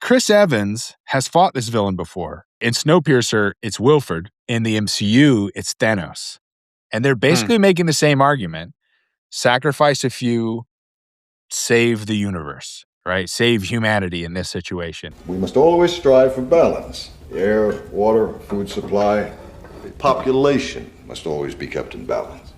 Chris Evans has fought this villain before. In Snowpiercer, it's Wilford. In the MCU, it's Thanos. And they're basically making the same argument. Sacrifice a few, save the universe, right? Save humanity in this situation. We must always strive for balance. Air, water, food supply, the population must always be kept in balance.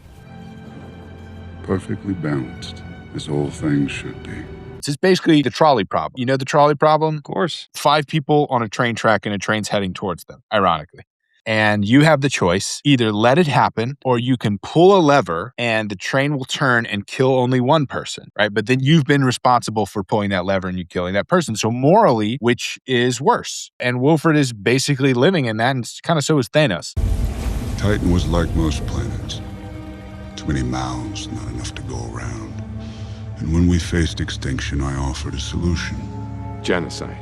Perfectly balanced, as all things should be. This is basically the trolley problem. You know the trolley problem? Of course. 5 people on a train track and a train's heading towards them, ironically. And you have the choice, either let it happen or you can pull a lever and the train will turn and kill only one person, right? But then you've been responsible for pulling that lever and you killing that person. So morally, which is worse? And Wilford is basically living in that, and kind of so is Thanos. Titan was like most planets. Too many mouths, not enough to go around. And when we faced extinction, I offered a solution. Genocide.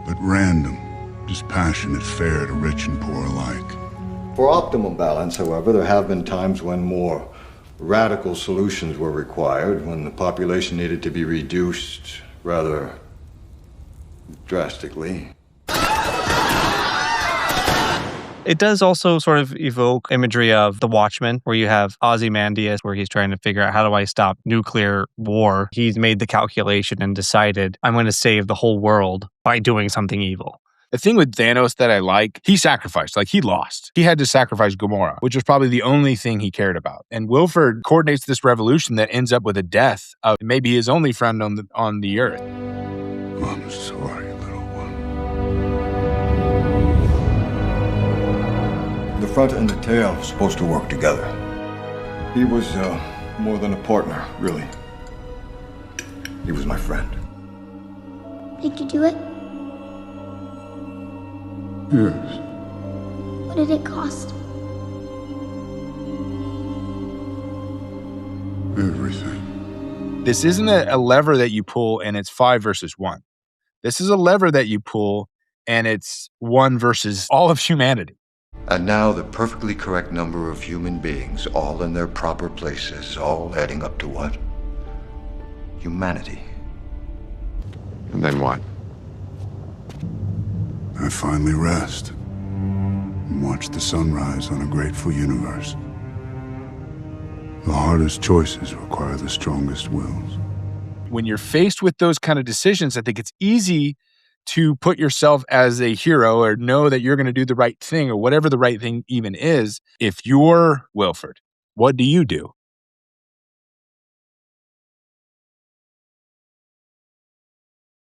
But random, dispassionate, fair to rich and poor alike. For optimum balance, however, there have been times when more radical solutions were required, when the population needed to be reduced rather drastically. It does also sort of evoke imagery of The Watchmen, where you have Ozymandias, where he's trying to figure out, how do I stop nuclear war? He's made the calculation and decided, I'm going to save the whole world by doing something evil. The thing with Thanos that I like, he sacrificed, like he lost. He had to sacrifice Gamora, which was probably the only thing he cared about. And Wilford coordinates this revolution that ends up with a death of maybe his only friend on the earth. I'm sorry, little one. The front and the tail are supposed to work together. He was more than a partner, really. He was my friend. Did you do it? Yes. What did it cost? Everything. This isn't a lever that you pull and it's 5 versus 1. This is a lever that you pull and it's 1 versus all of humanity. And now the perfectly correct number of human beings, all in their proper places, all adding up to what? Humanity. And then what? I finally rest and watch the sunrise on a grateful universe. The hardest choices require the strongest wills. When you're faced with those kind of decisions, I think it's easy to put yourself as a hero or know that you're going to do the right thing or whatever the right thing even is. If you're Wilford, what do you do?